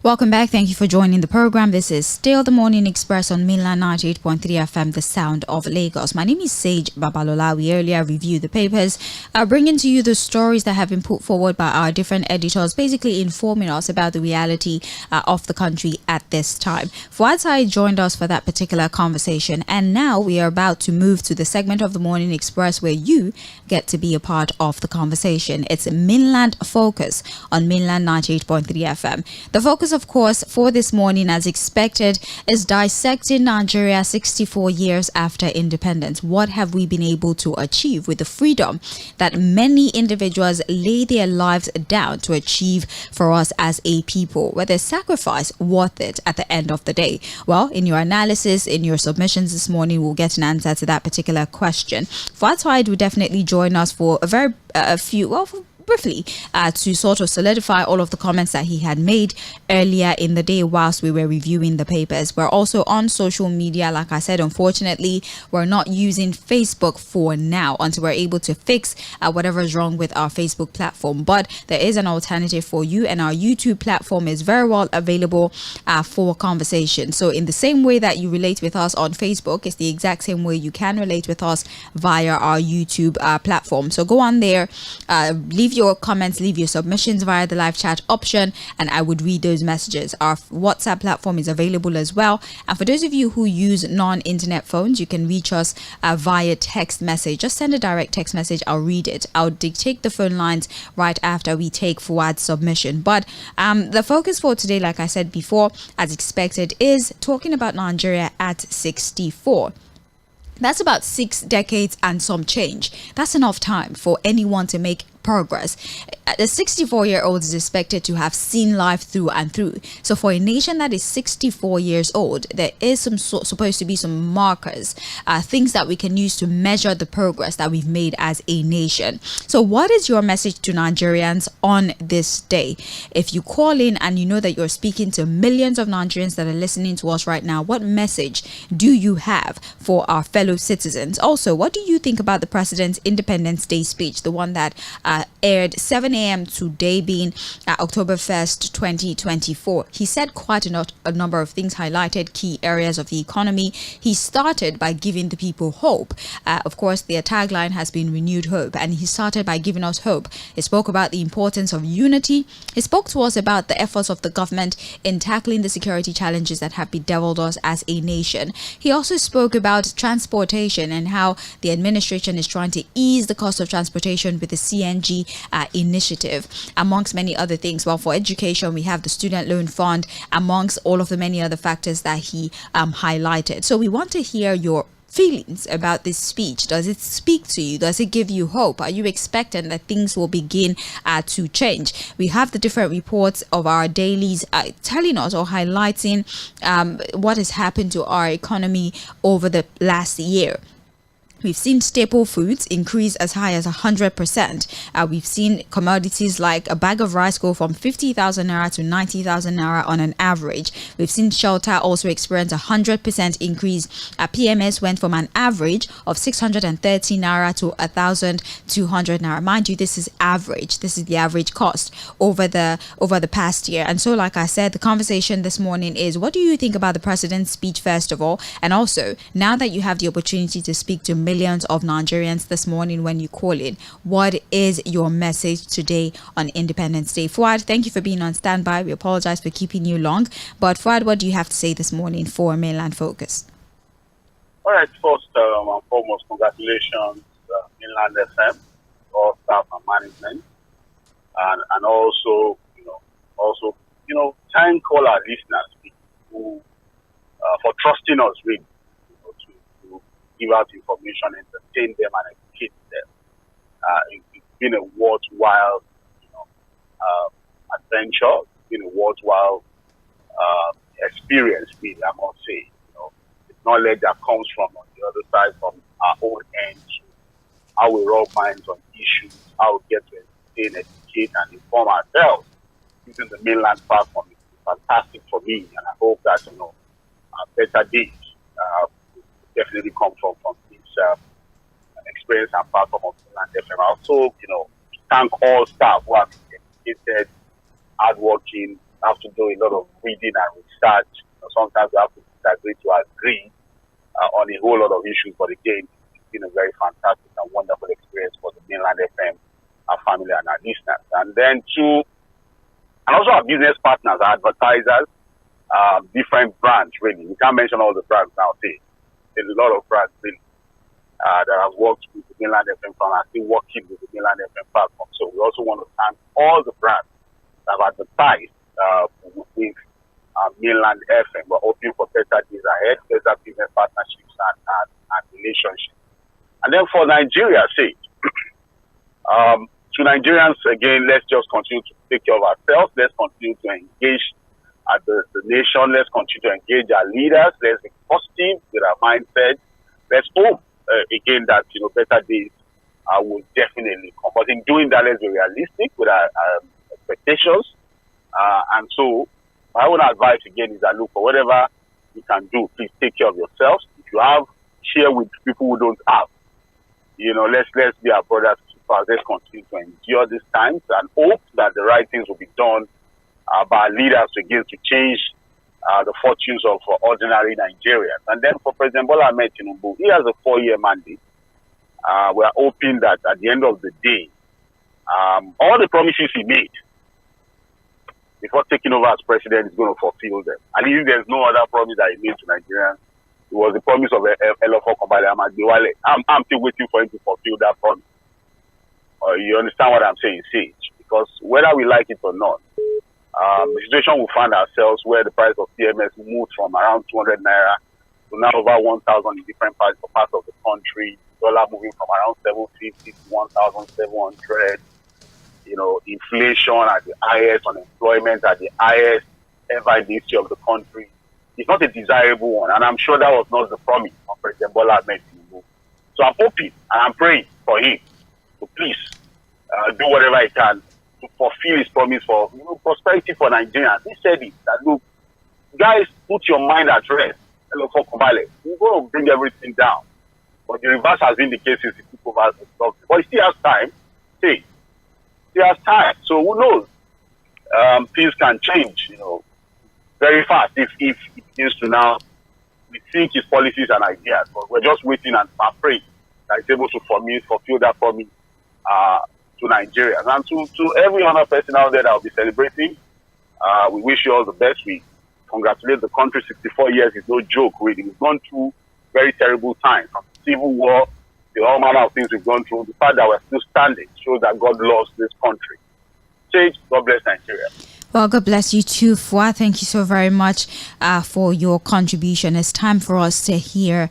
Welcome back. Thank you for joining the program. This is still the Morning Express on mainland 98.3 FM, the sound of Lagos. My name is Mʃɪ Babalola. We earlier reviewed the papers, bringing to you the stories that have been put forward by our different editors, basically informing us about the reality of the country at this time. Fuhad Saheed joined us for that particular conversation, and now we are about to move to the segment of the Morning Express where you get to be a part of the conversation. It's Mainland Focus on mainland 98.3 FM. The focus, of course, for this morning, as expected, is dissecting Nigeria 64 years after independence. What have we been able to achieve with the freedom that many individuals lay their lives down to achieve for us as a people? Were the sacrifice worth it at the end of the day? Well, in your analysis, in your submissions this morning, we'll get an answer to that particular question. Fuhad Saheed will definitely join us for briefly to sort of solidify all of the comments that he had made earlier in the day whilst we were reviewing the papers. We're also on social media. Like I said, unfortunately, we're not using Facebook for now until we're able to fix whatever is wrong with our Facebook platform. But there is an alternative for you, and our YouTube platform is very well available for conversation. So in the same way that you relate with us on Facebook, it's the exact same way you can relate with us via our YouTube platform. So go on there, leave your comments, leave your submissions via the live chat option, and I would read those messages. Our WhatsApp platform is available as well, and for those of you who use non-internet phones, you can reach us via text message. Just send a direct text message. I'll read it. I'll dictate the phone lines right after we take Fuad's submission. But the focus for today, like I said before, as expected, is talking about Nigeria at 64. That's about 6 decades and some change. That's enough time for anyone to make progress. The 64-year-old is expected to have seen life through and through. So for a nation that is 64 years old, there is supposed to be some markers, things that we can use to measure the progress that we've made as a nation. So what is your message to Nigerians on this day? If you call in and you know that you're speaking to millions of Nigerians that are listening to us right now, what message do you have for our fellow citizens? Also, what do you think about the President's Independence Day speech, the one that aired 7 a.m. today, being October 1st, 2024. He said quite a number of things, highlighted key areas of the economy. He started by giving the people hope. Of course, their tagline has been renewed hope, and he started by giving us hope. He spoke about the importance of unity. He spoke to us about the efforts of the government in tackling the security challenges that have bedeviled us as a nation. He also spoke about transportation and how the administration is trying to ease the cost of transportation with the CNG initiative, amongst many other things. Well, for education, we have the student loan fund, amongst all of the many other factors that he highlighted. So we want to hear your feelings about this speech. Does it speak to you? Does it give you hope? Are you expecting that things will begin to change? We have the different reports of our dailies telling us or highlighting what has happened to our economy over the last year. We've seen staple foods increase as high as 100%. We've seen commodities like a bag of rice go from 50,000 naira to 90,000 naira on an average. We've seen shelter also experience a 100% increase. PMS went from an average of 630 naira to 1,200 naira. Mind you, this is average. This is the average cost over the past year. And so, like I said, the conversation this morning is, what do you think about the president's speech, first of all? And also, now that you have the opportunity to speak to millions of Nigerians this morning when you call in, what is your message today on Independence Day? Fuad, thank you for being on standby. We apologize for keeping you long, but Fuad, what do you have to say this morning for Mainland Focus? All right, first and foremost, congratulations, Mainland FM, all staff and management, and also, thank all our listeners who for trusting us with give out information, entertain them, and educate them. It's been a worthwhile, adventure. It's been a worthwhile experience, really, I must say. The knowledge that comes from on the other side, from our own end, how we rub minds on issues, how we get to entertain, educate, and inform ourselves using the mainland platform is fantastic for me, and I hope that better days definitely come from this experience and platform of Mainland FM. I also, thank all staff who have been dedicated, hardworking, have to do a lot of reading and research. Sometimes we have to disagree to agree on a whole lot of issues. But again, it's been a very fantastic and wonderful experience for the Mainland FM, our family and our listeners. And then and also our business partners, our advertisers, different brands, really. We can't mention all the brands now. There's a lot of brands, really, that have worked with the Mainland FM and are still working with the Mainland FM platform. So we also want to thank all the brands that have advertised with Mainland FM. We're hoping for better days ahead, better business partnerships and relationships. And then for Nigeria's sake, to Nigerians, again, let's just continue to take care of ourselves. Let's continue to engage the nation. Let's continue to engage our leaders. Let's be positive with our mindset. Let's hope, again, that better days will definitely come. But in doing that, let's be realistic with our expectations. And so, my own advice, again, is that look, for whatever you can do, please take care of yourselves. If you have, share with people who don't have. Let's be our brothers. Let's continue to endure these times and hope that the right things will be done by our leaders again to change the fortunes of ordinary Nigerians. And then for President Bola Ahmed Tinubu, he has a 4-year mandate. We are hoping that at the end of the day, all the promises he made before taking over as president is going to fulfill them. And if there's no other promise that he made to Nigerians, it was the promise of 꽞ᴏᴏ. I'm still waiting for him to fulfill that promise. You understand what I'm saying, Sage? Because whether we like it or not, the situation we find ourselves where the price of PMS moved from around 200 naira to now over 1,000 in different parts of the country. Dollar moving from around 750 to 1,700. Inflation at the highest, unemployment at the highest ever in the history of the country. It's not a desirable one, and I'm sure that was not the promise of President Bola Ahmed Tinubu. So I'm hoping and I'm praying for him to please do whatever he can to fulfill his promise for prosperity for Nigerians. He said it, that look, guys, put your mind at rest. We're going to bring everything down. But the reverse has been the case since he took over as the government. But he still has time. He has time. So who knows? Things can change, very fast if it begins to now rethink his policies and ideas. But we're just waiting and praying that he's able to fulfill that promise to Nigerians. And to every other person out there that will be celebrating, we wish you all the best. We congratulate the country. 64 years is no joke, really. We've gone through very terrible times, from civil war, the all manner of things we've gone through. The fact that we're still standing shows that God loves this country. Sage, God bless Nigeria. Well, God bless you too, Fuad. Thank you so very much for your contribution. It's time for us to hear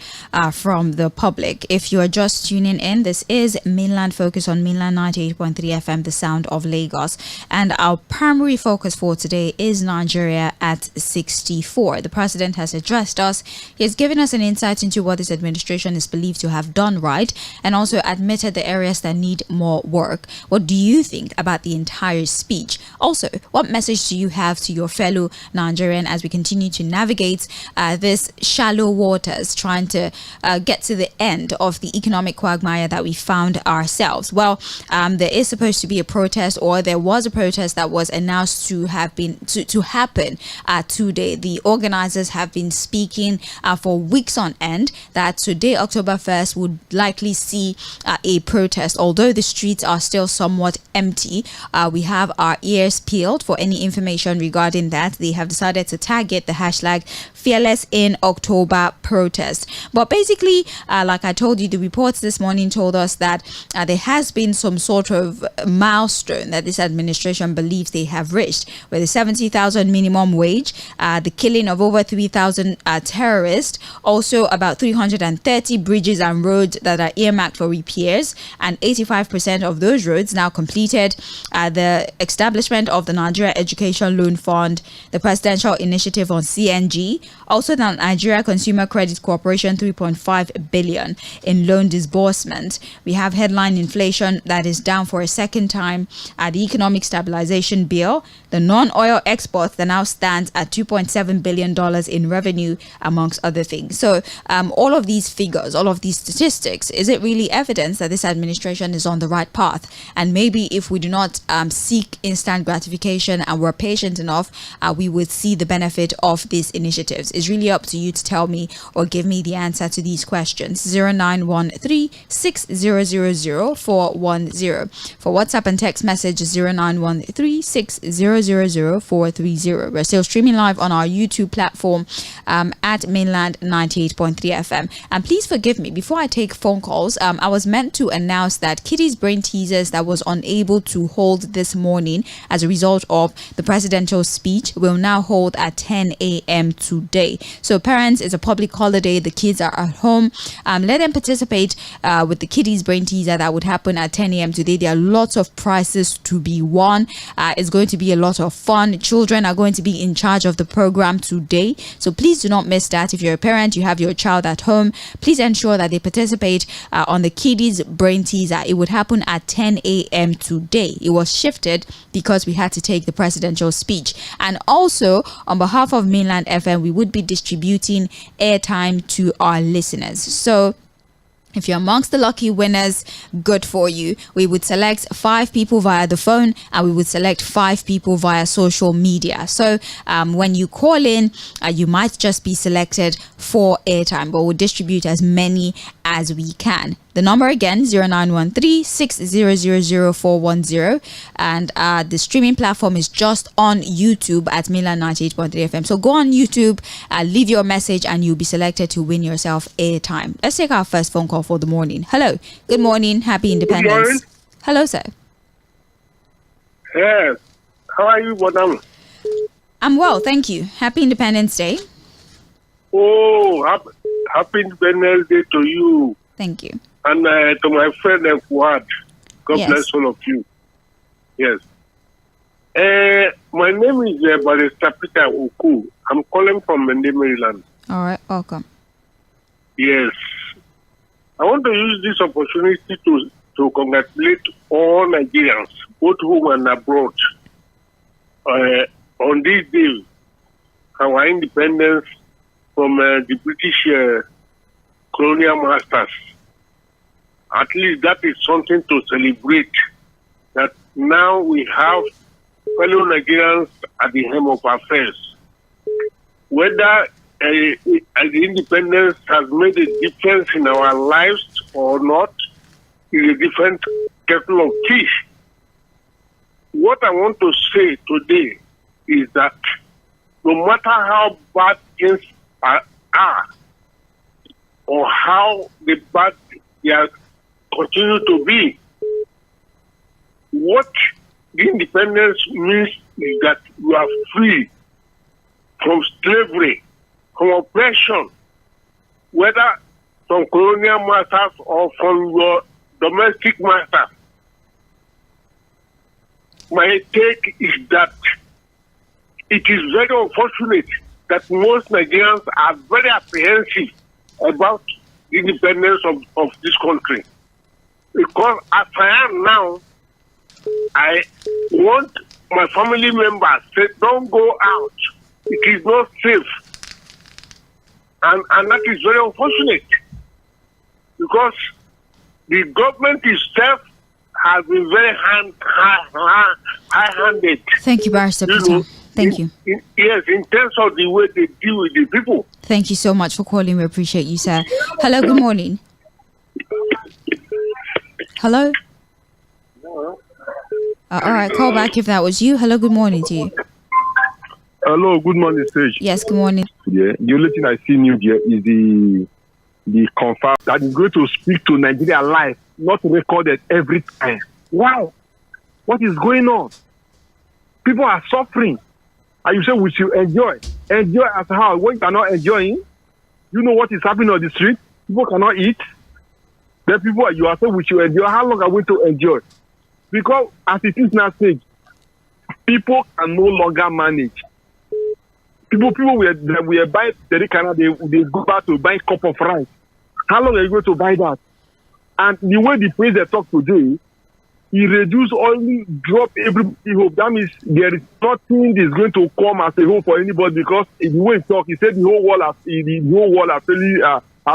from the public. If you are just tuning in, this is Mainland Focus on Mainland 98.3 FM, the sound of Lagos. And our primary focus for today is Nigeria at 64. The president has addressed us. He has given us an insight into what this administration is believed to have done right, and also admitted the areas that need more work. What do you think about the entire speech? Also, what message do you have to your fellow Nigerian as we continue to navigate this shallow waters, trying to get to the end of the economic quagmire that we found ourselves? Well, there is supposed to be a protest, or there was a protest that was announced to have been to happen today. The organizers have been speaking for weeks on end that today, October 1st, would likely see a protest. Although the streets are still somewhat empty, we have our ears peeled for any information regarding that. They have decided to target the hashtag Fearless in October protest. But basically, like I told you, the reports this morning told us that there has been some sort of milestone that this administration believes they have reached, with the 70,000 minimum wage, the killing of over 3,000 terrorists, also about 330 bridges and roads that are earmarked for repairs, and 85% of those roads now completed, the establishment of the Nigeria Education Loan Fund, the presidential initiative on CNG, also the Nigeria Consumer Credit Corporation 3.5 billion in loan disbursement. We have headline inflation that is down for a second time, the economic stabilization bill, the non-oil exports that now stands at $2.7 billion in revenue, amongst other things. So all of these figures, all of these statistics, is it really evidence that this administration is on the right path? And maybe if we do not seek instant gratification and and we're patient enough, we would see the benefit of these initiatives. It's really up to you to tell me or give me the answer to these questions. 0913-6000-410. For WhatsApp and text message, 0913-6000-430. We're still streaming live on our YouTube platform at Mainland 98.3 FM. And please forgive me, before I take phone calls, I was meant to announce that Kitty's Brain Teasers that was unable to hold this morning as a result of the presidential speech will now hold at 10 a.m. today. So parents, it's a public holiday. The kids are at home. Let them participate with the Kitty's Brain Teaser that would happen at 10 a.m. today. There are lots of prizes to be won. It's going to be a lot of fun. Children are going to be in charge of the program today. So please do not miss that. If you're a parent, you have your child at home, please ensure that they participate on the Kitty's Brain Teaser. It would happen at 10 a.m. today. It was shifted because we had to take the presidential speech. And also, on behalf of Mainland FM, we would be distributing airtime to our listeners. So if you're amongst the lucky winners, good for you. We would select 5 people via the phone and we would select 5 people via social media. So when you call in, you might just be selected for airtime, but we'll distribute as many as we can. The number again, 0913-6000-410. And the streaming platform is just on YouTube at Mainland 98.3 FM. So go on YouTube, leave your message, and you'll be selected to win yourself airtime. Let's take our first phone call for the morning. Hello. Good morning. Happy Independence. Good morning. Hello, sir. Yes. How are you, madam? I'm well, thank you. Happy Independence Day. Oh, happy Independence Day to you. Thank you. And to my friend Fuhad. God Yes. bless all of you. Yes. My name is Barrister Peter Oku. I'm calling from Mende, Maryland. All right, welcome. Yes. I want to use this opportunity to congratulate all Nigerians, both home and abroad, on this day, our independence from the British colonial masters. At least that is something to celebrate, that now we have fellow Nigerians at the helm of affairs. Whether the independence has made a difference in our lives or not is a different kettle of tea. What I want to say today is that no matter how bad things are or how the bad they are continue to be, what the independence means is that you are free from slavery, from oppression, whether from colonial masters or from your domestic master. My take is that it is very unfortunate that most Nigerians are very apprehensive about the independence of this country. Because as I am now, I want my family members to say, don't go out. It is not safe. And that is very unfortunate. Because the government itself has been very high-handed. Thank you, Barrister Peter. Thank you. Yes, in terms of the way they deal with the people. Thank you so much for calling. We appreciate you, sir. Hello, good morning. Hello? All right, call back if that was you. Hello, good morning to you. Hello, good morning, Sage. Yes, good morning. Yeah, the only thing I see new here is the confirm that is going to speak to Nigeria live, not recorded every time. Wow, what is going on? People are suffering, and you say we should enjoy. Enjoy as how? When you are not enjoying, you know what is happening on the street. People cannot eat. The people you are saying we should enjoy. How long are we to enjoy? Because as it is now, Sage, people can no longer manage. People will buy they go back to buy a cup of rice. How long are you going to buy that? And the way the president talk today, he reduce only drop everybody hope. That means there is nothing that is going to come as a hope for anybody, because the way he talk, he said the whole world has really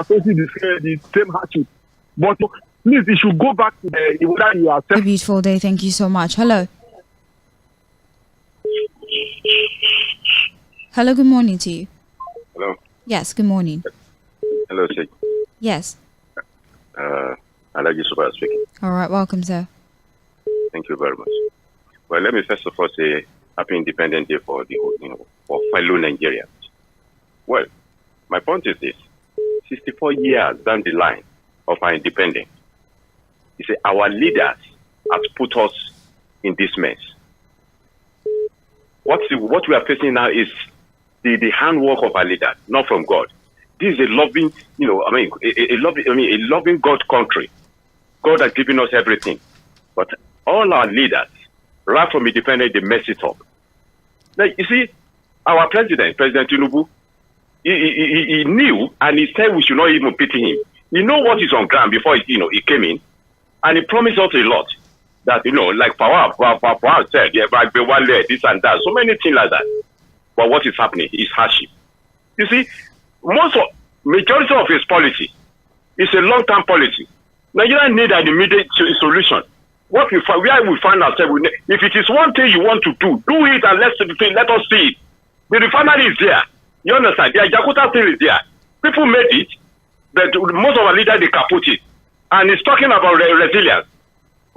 facing the same hardship. But please, you should go back to the way you are. A beautiful day. Thank you so much. Hello. Hello, good morning to you. Hello. Yes, good morning. Hello, Sage. Yes. Alaji Super speaking. All right, welcome, sir. Thank you very much. Well, let me first of all say Happy Independence Day for for fellow Nigerians. Well, my point is this: 64 years down the line of our independence, you see, our leaders have put us in this mess. What we are facing now is the handwork of our leaders, not from God. This is a loving, a loving God country. God has given us everything, but all our leaders, right from independence, they mess it up. Now, you see, our President Tinubu, he knew, and he said we should not even pity him. He know what is on ground before he came in, and he promised us a lot. That like Fᴏᴜ said, this and that, so many things like that. But what is happening is hardship. You see, majority of his policy is a long-term policy. Nigeria need an immediate solution. Where we find ourselves, if it is one thing you want to do it, and let us see it. The refinery is there. You understand? The Jakarta thing is there. People made it, but most of our leaders, they kaput it. And it's talking about resilience.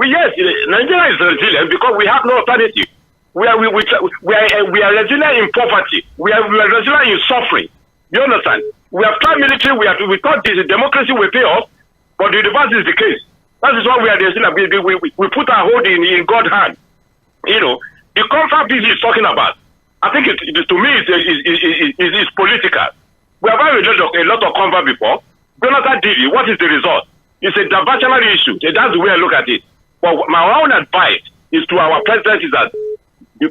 Yes, Nigeria is resilient because we have no alternative. We are resilient in poverty. We are resilient in suffering. You understand? We have tried military. We thought this democracy will pay off, but the reverse is the case. That is why we are resilient. We put our hold in God's hand. The comfort this is talking about. I think to me it's political. We have had a lot of comfort before. Jonathan did it. What is the result? It's a diversionary issue. That's the way I look at it. But my own advice is to our president is that the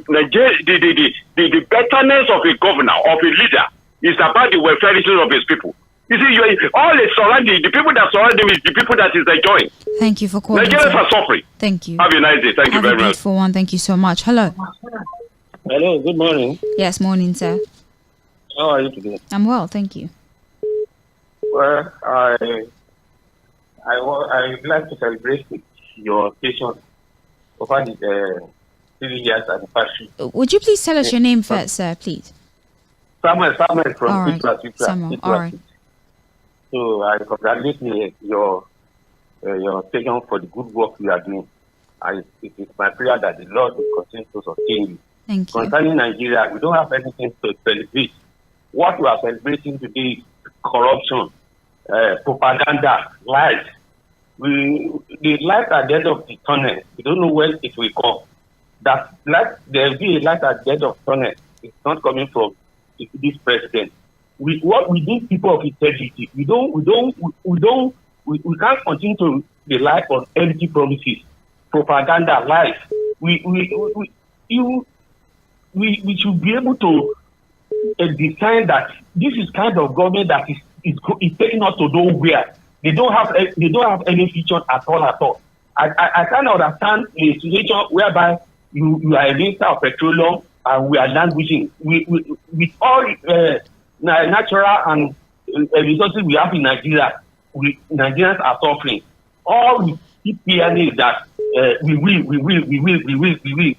betterness of a governor, of a leader, is about the welfare of his people. You see, all the people that surround him is the people that is enjoying. Thank you for calling. Nigerians are suffering. Thank you. Have a nice day. Thank you very much. Have a beautiful one. Thank you so much. Hello. Hello, good morning. Yes, morning, sir. How are you today? I'm well, thank you. Well, I would like to celebrate your station over the 3 years anniversary. Would you please tell us your name first, sir, please? Samuel from all right. Tüpraş. Samuel, all right. So I congratulate your station for the good work you are doing. It is my prayer that the Lord will continue to sustain you. Thank you. Concerning Nigeria, we don't have anything to celebrate. What we are celebrating today is corruption, propaganda, lies. The light at the end of the tunnel, we don't know when it will come. That light, there will be a light at the end of the tunnel. It's not coming from this president. We need people of integrity. We can't continue to rely on empty promises, propaganda, lies. We should be able to design that this is kind of government that is taking us to nowhere. They don't have any future at all. I can't understand a situation whereby you are a minister of petroleum and we are languishing with all natural and resources we have in Nigeria. Nigerians are suffering. All we keep hearing is that we will.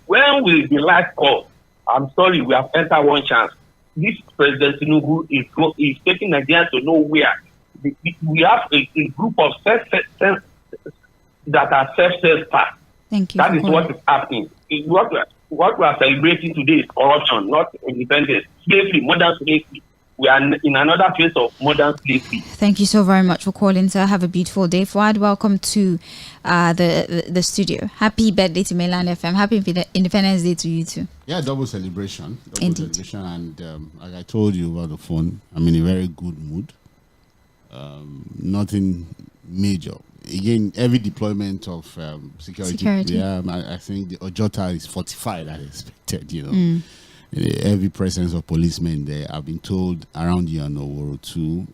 When will the light come? I'm sorry, we have entered one chance. This President Tinubu is taking Nigerians to nowhere. We have a group of that are self-path. Thank you. That is what is happening. What we are celebrating today is corruption, not independence. Slavery, modern slavery. We are in another phase of modern slavery. Thank you so very much for calling, sir. Have a beautiful day. Fuad, welcome to the studio. Happy birthday to Mainland FM. Happy Independence Day to you too. Yeah, double celebration. Indeed. And like I told you over the phone, I'm in a very good mood. Nothing major. Again, every deployment of security. Yeah, I think the Ojota is fortified as expected, Every presence of policemen there. I've been told around Yᴏᴜᴜᴜ too.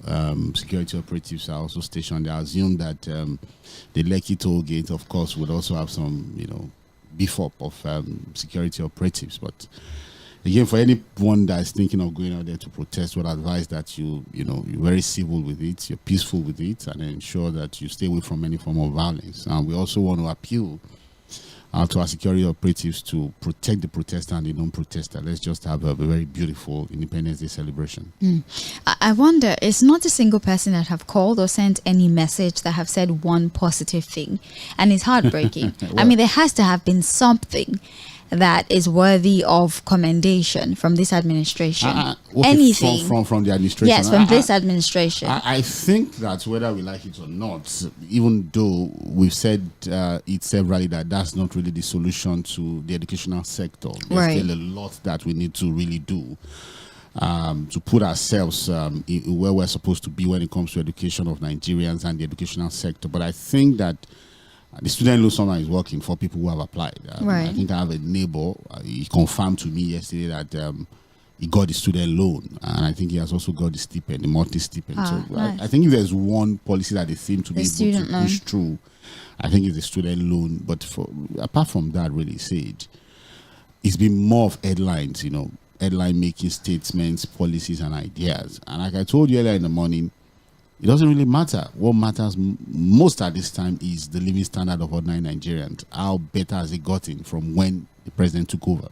Security operatives are also stationed there. I assume that the Lekki toll gate, of course, would also have some, beef up of security operatives. But again, for anyone that is thinking of going out there to protest, would advise that you're very civil with it, you're peaceful with it, and ensure that you stay away from any form of violence. And we also want to appeal to our security operatives to protect the protester and the non-protester. Let's just have a very beautiful Independence Day celebration. I wonder, it's not a single person that have called or sent any message that have said one positive thing. And it's heartbreaking. I mean, there has to have been something that is worthy of commendation from this administration. Anything from the administration? Yes, from this administration. I think that whether we like it or not, even though we've said it severally that that's not really the solution to the educational sector. There's still a lot that we need to really do to put ourselves where we're supposed to be when it comes to education of Nigerians and the educational sector. But I think that the student loan summer is working for people who have applied. I think I have a neighbor. He confirmed to me yesterday that he got the student loan, and I think he has also got the stipend, the multi-stipend. So nice. I think if there's one policy that they seem to be able to push through, I think it's the student loan. But apart from that, really, Sage, it's been more of headlines, headline-making statements, policies, and ideas. And like I told you earlier in the morning, it doesn't really matter. What matters most at this time is the living standard of ordinary Nigerians. How better has it gotten from when the president took over?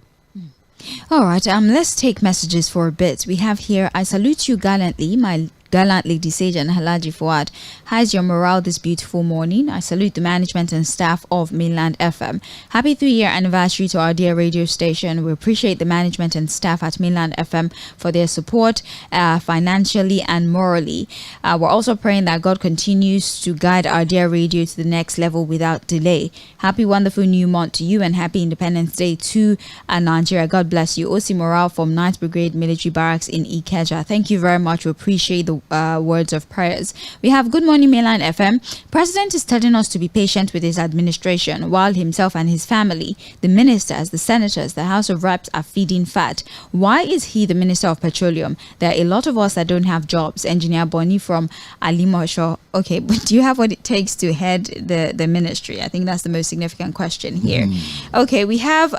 All right, let's take messages for a bit. We have here, I salute you gallantly, my gallant Lady Sage and Halaji Fuad. How's your morale this beautiful morning? I salute the management and staff of Mainland FM. Happy 3-year anniversary to our dear radio station. We appreciate the management and staff at Mainland FM for their support financially and morally. We're also praying that God continues to guide our dear radio to the next level without delay. Happy wonderful new month to you and happy Independence Day to Nigeria. God bless you. Osi Morale from 9th Brigade Military Barracks in Ikeja. Thank you very much. We appreciate the words of prayers. We have Good Morning Mainland FM. President is telling us to be patient with his administration while himself and his family, the ministers, the senators, the House of Reps are feeding fat. Why is he the Minister of Petroleum? There are a lot of us that don't have jobs. Engineer Bonnie from Alimosho. Okay, but do you have what it takes to head the ministry? I think that's the most significant question here. Okay, we have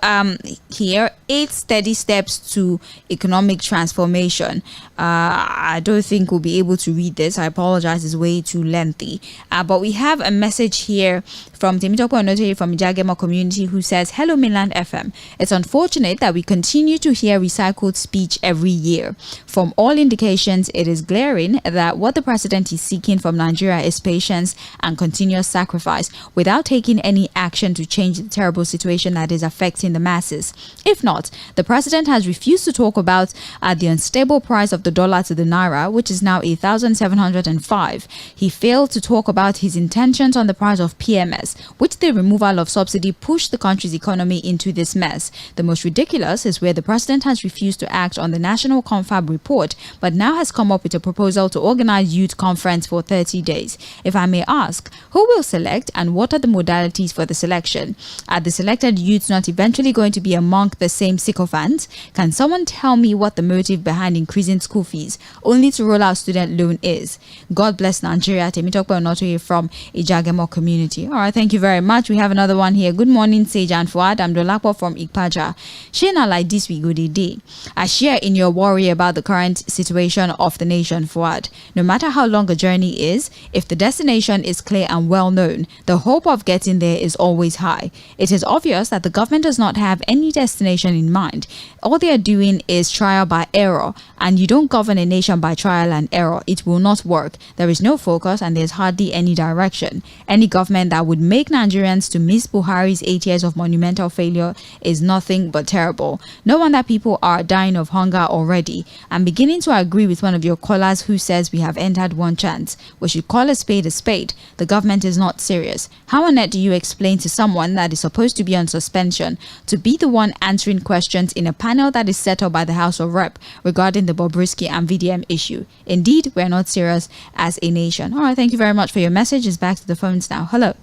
here 8 steady steps to economic transformation. I don't think we'll be able to read this. I apologize, it's way too lengthy. But we have a message here from Ʀᴏɪᴜ from Ijagema community who says, hello Mainland FM. It's unfortunate that we continue to hear recycled speech every year. From all indications, it is glaring that what the president is seeking from Nigeria is patience and continuous sacrifice without taking any action to change the terrible situation that is affecting the masses. If not, the president has refused to talk about the unstable price of the dollar to the naira, which is now 1,705. He failed to talk about his intentions on the price of PMS, which the removal of subsidy pushed the country's economy into this mess. The most ridiculous is where the president has refused to act on the National Confab report, but now has come up with a proposal to organize youth conference for 30 days. If I may ask, who will select and what are the modalities for the selection? Are the selected youths not eventually going to be among the same sycophants? Can someone tell me what the motive behind increasing school fees only to roll out student loan is? God bless Nigeria. Ʀᴏɪᴜ from Ijagemo community. All right, thank you very much. We have another one here. Good morning, Sage and Fuad. I'm Dolapo from Ikpaja. Shena like this we go day. I share in your worry about the current situation of the nation, Fuad. No matter how long a journey is, if the destination is clear and well known, the hope of getting there is always high. It is obvious that the government does not have any destination in mind. All they are doing is trial by error, and you don't govern a nation by trial and error. It will not work. There is no focus and there's hardly any direction. Any government that would make Nigerians to miss Buhari's 8 years of monumental failure is nothing but terrible. No wonder people are dying of hunger already. I'm beginning to agree with one of your callers who says we have entered one chance. We should call a spade a spade. The government is not serious. How on earth do you explain to someone that is supposed to be on suspension to be the one answering questions in a panel that is set up by the House of Rep regarding the Bobrisky and VDM issue? Indeed, we're not serious as a nation. All right, thank you very much for your message. It's back to the phones now. Hello.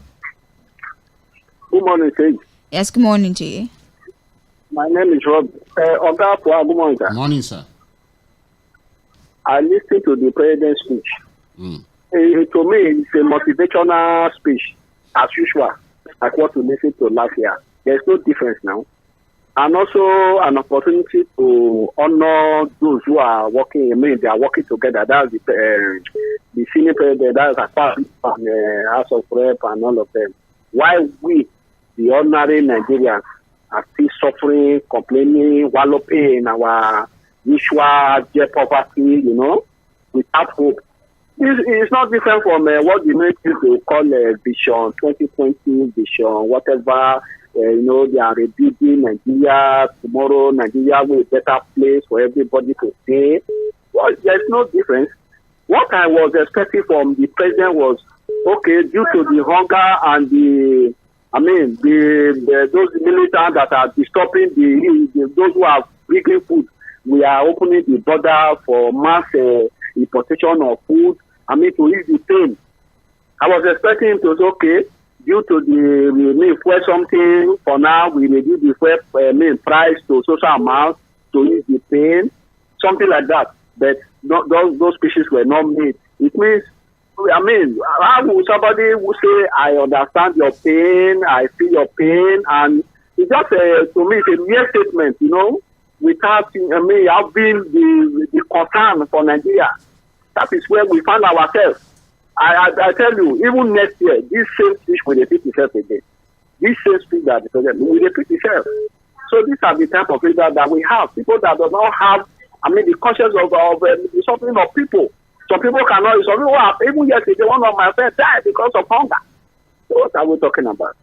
Good morning, Sage. Yes, good morning to you. My name is Rob. Good morning, sir. Good morning, sir. I listened to the president's speech. To me, it's a motivational speech, as usual, like what we listened to last year. There's no difference now. And also an opportunity to honor those who are working. I mean, they are working together. That's the senior president, that's a part of House of Rep and all of them. Why we the ordinary Nigerians are still suffering, complaining, wallowing in our usual jet poverty, without hope. It's not different from what the military they call Vision 2020, Vision, whatever. They are rebuilding Nigeria. Tomorrow, Nigeria will be a better place for everybody to stay. Well, there's no difference. What I was expecting from the president was, okay, due to the hunger and those militants that are disturbing those who are bringing food, we are opening the border for mass importation of food. To ease the pain. I was expecting him to say, okay, due to we may fuel something for now, we reduce the fuel price to social amount to ease the pain, something like that. But those speeches were not made. It means, how would somebody who say, I understand your pain, I feel your pain, and it's just, to me, it's a mere statement, without, having the concern for Nigeria. That is where we find ourselves. I tell you, even next year, this same speech will repeat itself again. This same speech that the president will repeat itself. So these are the type of leaders that we have. People that do not have, the conscience of the suffering of people. Some people cannot. Some people have, even yesterday, one of my friends died because of hunger. So what are we talking about?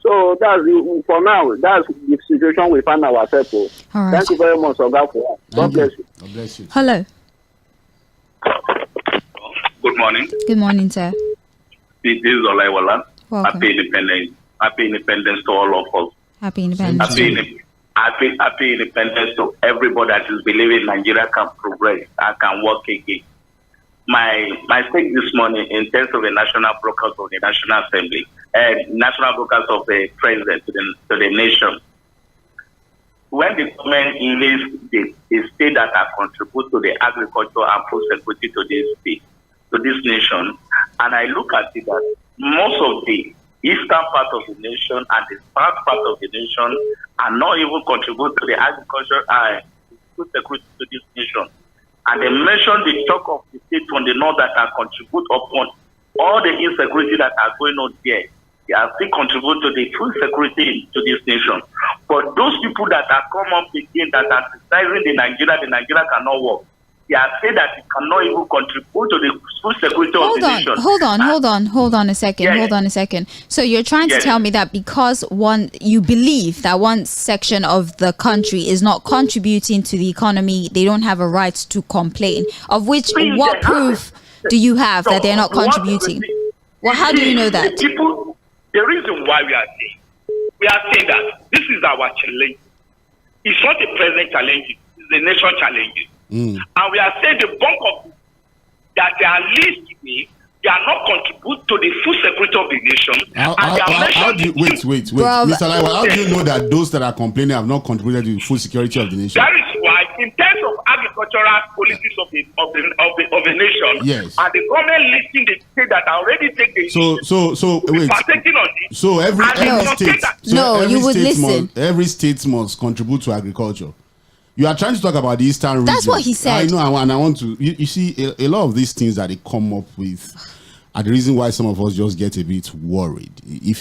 So that's for now. That's the situation we find ourselves in. All right. Thank you very much, Oga. God bless you. God bless you. Hello. Good morning. Good morning, sir. This is Olaiwola. Welcome. Happy Independence to all of us. Happy Independence. Happy Independence to everybody that is believing Nigeria can progress and can work again. My stake this morning in terms of the national brokers of the National Assembly and national brokers of the president to the nation. When the government released the state that have contributed to the agriculture and food security to this state, to this nation, and I look at it that most of the eastern part of the nation and the south part of the nation are not even contribute to the agriculture and food security to this nation. And they mentioned the talk of the state from the north that can contribute upon all the insecurity that are going on there. They are still contribute to the food security to this nation. But those people that are come up again that are criticizing the Nigeria cannot work. They are saying that it cannot even contribute to the food security of the nation. Hold on a second. Yes. Hold on a second. So you're trying to Yes. tell me that because you believe that one section of the country is not contributing to the economy, they don't have a right to complain. Of which, what proof do you have that they're not contributing? Well, how do you know that? The reason why we are saying that this is our challenge. It's not a present challenge, it's a nation challenge. And we are saying the bulk of that they are least today, they are not contribute to the food security of the nation. Wait, Mr. Laiwa, how do you know that those that are complaining have not contributed to the food security of the nation? That is why, in terms of agricultural policies of the nation, yes, and the government listing the state that already take the partaking on it. So every state must contribute to agriculture. You are trying to talk about the Eastern region. That's what he said. I know, and I want to. You see, a lot of these things that they come up with are the reason why some of us just get a bit worried. If